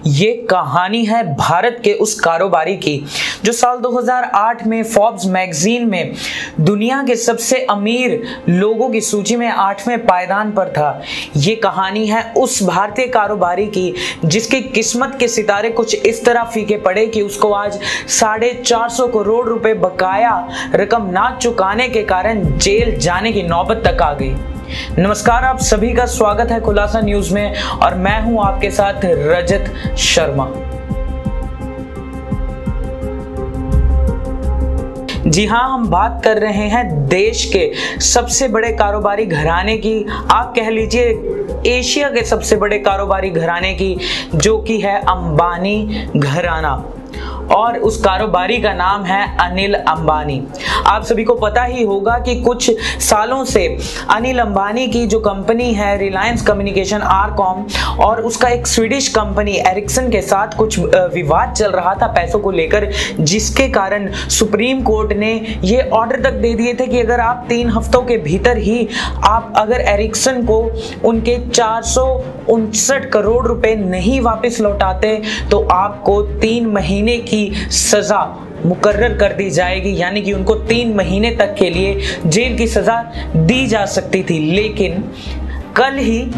ये कहानी है भारत के उस कारोबारी की जो साल 2008 में फोर्ब्स मैगजीन में दुनिया के सबसे अमीर लोगों की सूची में 8वें पायदान पर था। ये कहानी है उस भारतीय कारोबारी की जिसकी किस्मत के सितारे कुछ इस तरह फीके पड़े कि उसको आज 450 करोड़ रुपए बकाया रकम ना चुकाने के कारण जेल जाने की नौबत तक आ गई। नमस्कार, आप सभी का स्वागत है खुलासा न्यूज में और मैं हूं आपके साथ रजत शर्मा। जी हां, हम बात कर रहे हैं देश के सबसे बड़े कारोबारी घराने की, आप कह लीजिए एशिया के सबसे बड़े कारोबारी घराने की, जो कि है अंबानी घराना। और उस कारोबारी का नाम है अनिल अंबानी। आप सभी को पता ही होगा कि कुछ सालों से अनिल अंबानी की जो कंपनी है रिलायंस कम्युनिकेशन आरकॉम और उसका एक स्वीडिश कंपनी एरिक्सन के साथ कुछ विवाद चल रहा था पैसों को लेकर, जिसके कारण सुप्रीम कोर्ट ने ये ऑर्डर तक दे दिए थे कि अगर आप 3 हफ्तों के भीतर ही आप अगर एरिक्सन को उनके 459 करोड़ रुपए नहीं वापस लौटाते तो आपको 3 महीने की सजा मुकर्रर कर दी जाएगी, यानी कि उनको 3 महीने तक के लिए जेल की सजा दी जा सकती थी। लेकिन कल ही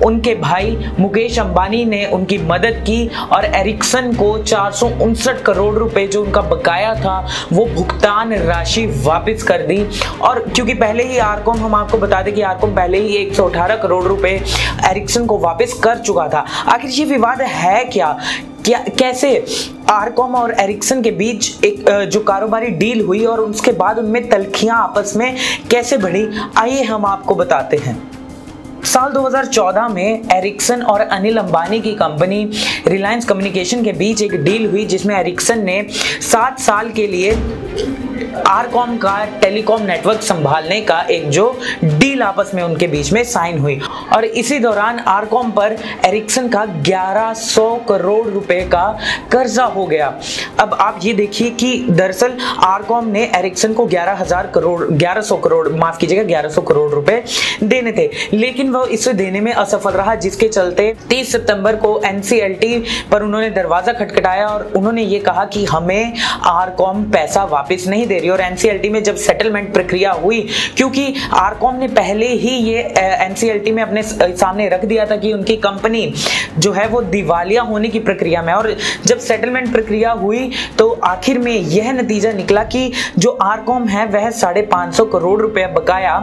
उनके भाई मुकेश अंबानी ने उनकी मदद की और एरिक्सन को 459 करोड़ रुपए जो उनका बकाया था वो भुगतान राशि वापस कर दी। और क्योंकि पहले ही आरकॉम, हम आपको बता दें कि आरकॉम पहले ही 118 करोड़ रुपए एरिक्सन को वापस कर चुका था। आखिर ये विवाद है क्या कैसे आरकॉम और एरिक्सन के बीच एक जो कारोबारी डील हुई और उसके बाद उनमें तल्खियां आपस में कैसे बढ़ी, आइए हम आपको बताते हैं। साल 2014 में एरिक्सन और अनिल अंबानी की कंपनी रिलायंस कम्युनिकेशन के बीच एक डील हुई जिसमें एरिक्सन ने 7 साल के लिए आरकॉम का टेलीकॉम नेटवर्क संभालने का एक जो डील आपस में उनके बीच में साइन हुई। और इसी दौरान आरकॉम पर एरिक्सन का 1100 करोड़ रुपए का कर्जा हो गया। अब आप ये देखिए कि दरअसल आरकॉम ने एरिक्सन को 1100 करोड़ रुपए देने थे, लेकिन वो इसे देने में असफल रहा, जिसके चलते 30 सितंबर को एनसीएलटी पर उन्होंने दरवाजा खटखटाया और उन्होंने ये कहा कि हमें आरकॉम पैसा वापस नहीं दे रही। और एनसीएलटी में जब सेटलमेंट प्रक्रिया हुई, क्योंकि आरकॉम ने पहले ही ये एनसीएलटी में अपने सामने रख दिया था कि उनकी कंपनी जो है वो दिवालिया होने की प्रक्रिया में, और जब सेटलमेंट प्रक्रिया हुई तो आखिर में यह नतीजा निकला कि जो आरकॉम है वह 550 करोड़ रुपए बकाया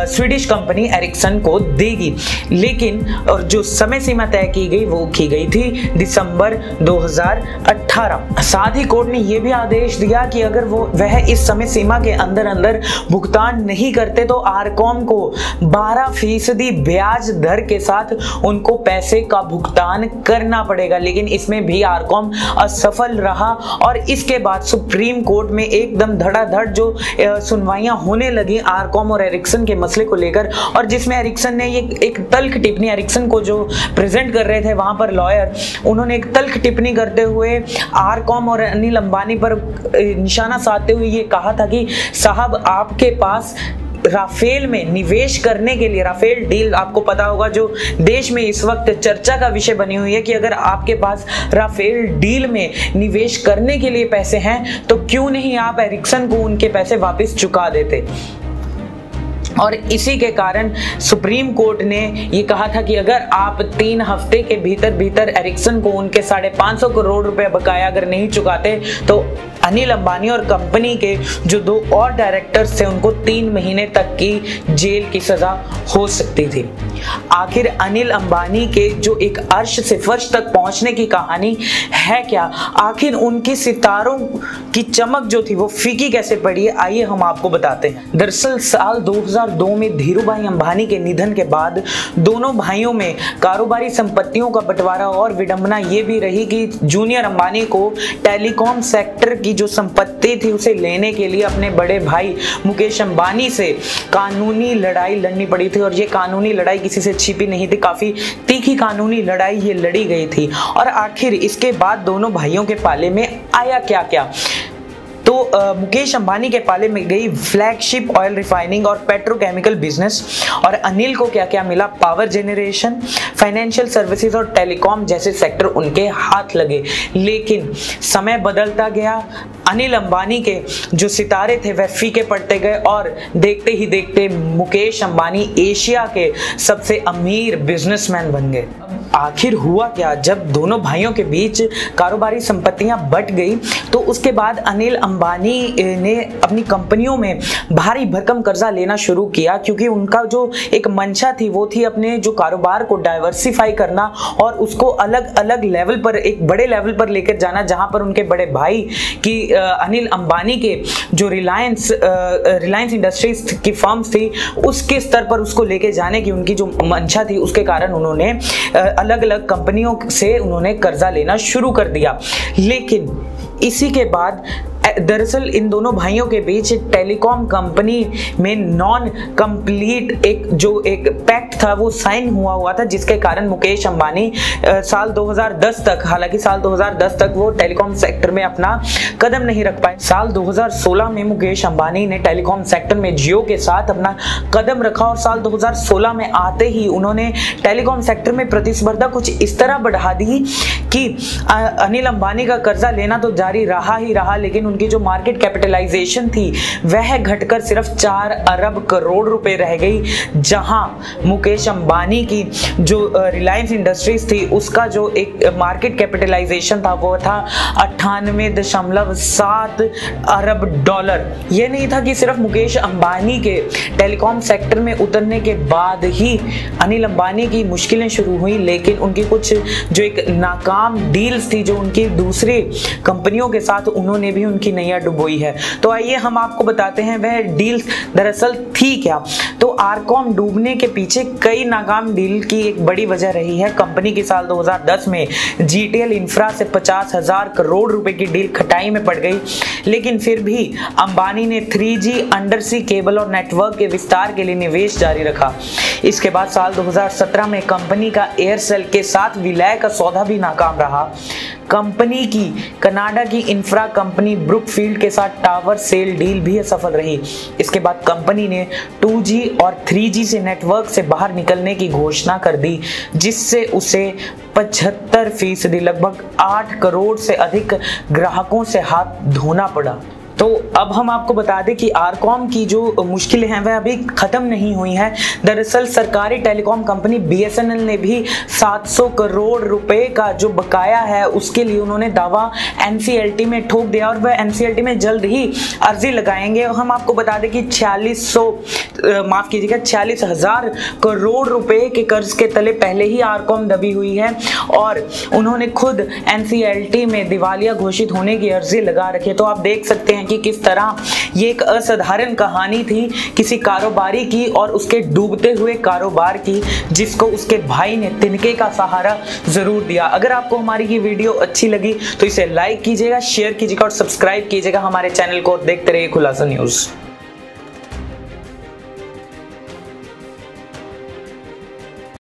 स्वीडिश कंपनी एरिक्सन को देगी। लेकिन और जो समय सीमा तय की गई वो की गई थी दिसंबर 2018। साथ ही कोर्ट ने यह भी आदेश दिया कि अगर वह इस समय सीमा के अंदर भुगतान नहीं करते तो आरकॉम को 12% ब्याज दर के साथ उनको पैसे का भुगतान करना पड़ेगा। लेकिन इसमें भी आरकॉम असफल रहा और इसके बाद सुप्रीम कोर्ट में एकदम धड़ाधड़ जो सुनवाइयां होने लगी आरकॉम और एरिक्सन के मसले को लेकर, और जिसमें एरिक्सन ने ये एक तल्ख टिप्पणी, एरिक्सन को जो प्रेजेंट कर रहे थे वहां पर लॉयर, उन्होंने एक तल्ख टिप्पणी करते हुए आरकॉम और अनिल अंबानी पर निशाना साधते हुए ये कहा था कि साहब आपके पास राफेल में निवेश करने के लिए, राफेल डील आपको पता होगा जो देश में इस वक्त चर्चा का विषय बनी हुई है कि अगर आपके पास राफेल डील में निवेश करने के लिए पैसे हैं तो क्यों नहीं आप एरिक्सन को उनके पैसे वापस चुका देते। और इसी के कारण सुप्रीम कोर्ट ने ये कहा था कि अगर आप 3 हफ्ते के भीतर एरिक्सन को उनके 550 करोड़ रुपए बकाया अगर नहीं चुकाते तो अनिल अंबानी और कंपनी के जो 2 और डायरेक्टर्स थे उनको 3 महीने तक की जेल की सजा हो सकती थी। आखिर अनिल अंबानी के जो एक अर्श से फर्श तक पहुंचने की कहानी है क्या, आखिर उनकी सितारों की चमक जो थी वो फीकी कैसे पड़ी है, आइए हम आपको बताते हैं। दरअसल साल 2002 में धीरूभाई अंबानी के निधन के बाद दोनों भाइयों में कारोबारी संपत्तियों का बंटवारा, और विडंबना ये भी रही कि जूनियर अंबानी को टेलीकॉम सेक्टर की जो संपत्ति थी उसे लेने के लिए अपने बड़े भाई मुकेश अंबानी से कानूनी लड़ाई लड़नी पड़ी थी। और ये कानूनी लड़ाई किसी से छिपी नहीं थी, काफी तीखी कानूनी लड़ाई ये लड़ी गई थी। और आखिर इसके बाद दोनों भाइयों के पाले में आया क्या क्या। तो मुकेश अंबानी के पाले में गई फ्लैगशिप ऑयल रिफाइनिंग और पेट्रोकेमिकल बिजनेस, और अनिल को क्या क्या मिला, पावर जनरेशन, फाइनेंशियल सर्विसेज और टेलीकॉम जैसे सेक्टर उनके हाथ लगे। लेकिन समय बदलता गया, अनिल अंबानी के जो सितारे थे वह फीके पड़ते गए और देखते ही देखते मुकेश अंबानी एशिया के सबसे अमीर बिजनेसमैन बन गए। आखिर हुआ क्या, जब दोनों भाइयों के बीच कारोबारी संपत्तियां बंट गई तो उसके बाद अनिल अंबानी ने अपनी कंपनियों में भारी भरकम कर्जा लेना शुरू किया, क्योंकि उनका जो एक मंशा थी वो थी अपने जो कारोबार को डाइवर्सिफाई करना और उसको अलग अलग लेवल पर, एक बड़े लेवल पर लेकर जाना, जहां पर उनके बड़े भाई की अनिल अंबानी के जो रिलायंस इंडस्ट्रीज की फर्म्स थी उसके स्तर पर उसको लेके जाने की उनकी जो मंशा थी, उसके कारण उन्होंने अलग अलग कंपनियों से उन्होंने कर्जा लेना शुरू कर दिया। लेकिन इसी के बाद दरअसल इन दोनों भाइयों के बीच टेलीकॉम कंपनी में नॉन कंप्लीट एक पैक्ट था वो साइन हुआ था, जिसके कारण मुकेश अंबानी साल 2010 तक, हालांकि साल 2010 तक वो टेलीकॉम सेक्टर में अपना कदम नहीं रख पाए। साल 2016 में मुकेश अंबानी ने टेलीकॉम सेक्टर में जियो के साथ अपना कदम रखा और साल 2016 में आते ही उन्होंने टेलीकॉम सेक्टर में प्रतिस्पर्धा कुछ इस तरह बढ़ा दी कि अनिल अंबानी का कर्जा लेना तो जारी रहा ही रहा, लेकिन उनकी जो मार्केट कैपिटलाइजेशन थी वह घटकर सिर्फ 4 अरब करोड़ रुपए रह गई, जहां मुकेश अंबानी की जो रिलायंस इंडस्ट्रीज थी उसका जो एक मार्केट कैपिटलाइजेशन था वो था 98.7 अरब डॉलर। यह नहीं था कि सिर्फ मुकेश अंबानी के टेलीकॉम सेक्टर में उतरने के बाद ही अनिल अंबानी की मुश्किलें शुरू हुई, लेकिन उनकी कुछ जो एक नाकाम डील्स थी जो उनकी दूसरी कंपनियों के साथ, उन्होंने भी उनकी नैया डुबोई है। तो आइए हम आपको बताते हैं वह डील्स दरअसल थी क्या। तो आरकॉम डूबने के पीछे कई नाकाम डील की एक बड़ी वजह रही है। कंपनी की साल 2010 में जीटीएल इंफ्रा से 50,000 करोड़ रुपए की डील खटाई में पड़ गई, लेकिन फिर भी अंबानी ने 3G अंडरसी केबल और नेटवर्क के विस्तार के लिए निवेश जारी रखा। इसके बाद साल 2017 में कंपनी का एयरसेल के साथ विलय का सौदा भी नाकाम रहा। कंपनी की कनाडा की इंफ्रा कंपनी ब्रुकफील्ड के साथ टावर सेल डील भी असफल रही। इसके बाद कंपनी ने 2G और 3G से नेटवर्क से बाहर निकलने की घोषणा कर दी, जिससे उसे 75% लगभग 8 करोड़ से अधिक ग्राहकों से हाथ धोना पड़ा। तो अब हम आपको बता दें कि आरकॉम की जो मुश्किलें हैं वह अभी खत्म नहीं हुई हैं। दरअसल सरकारी टेलीकॉम कंपनी BSNL ने भी 700 करोड़ रुपए का जो बकाया है उसके लिए उन्होंने दावा NCLT में ठोक दिया और वह NCLT में जल्द ही अर्जी लगाएंगे। हम आपको बता दें कि 46,000 करोड़ रुपए के कर्ज के तले पहले ही आरकॉम दबी हुई है और उन्होंने खुद NCLT में दिवालिया घोषित होने की अर्जी लगा रखी है। तो आप देख सकते हैं कि किस तरह ये एक असाधारण कहानी थी किसी कारोबारी की और उसके डूबते हुए कारोबार की, जिसको उसके भाई ने तिनके का सहारा जरूर दिया। अगर आपको हमारी ये वीडियो अच्छी लगी तो इसे लाइक कीजिएगा, शेयर कीजिएगा और सब्सक्राइब कीजिएगा हमारे चैनल को और देखते रहिए खुलासा न्यूज़।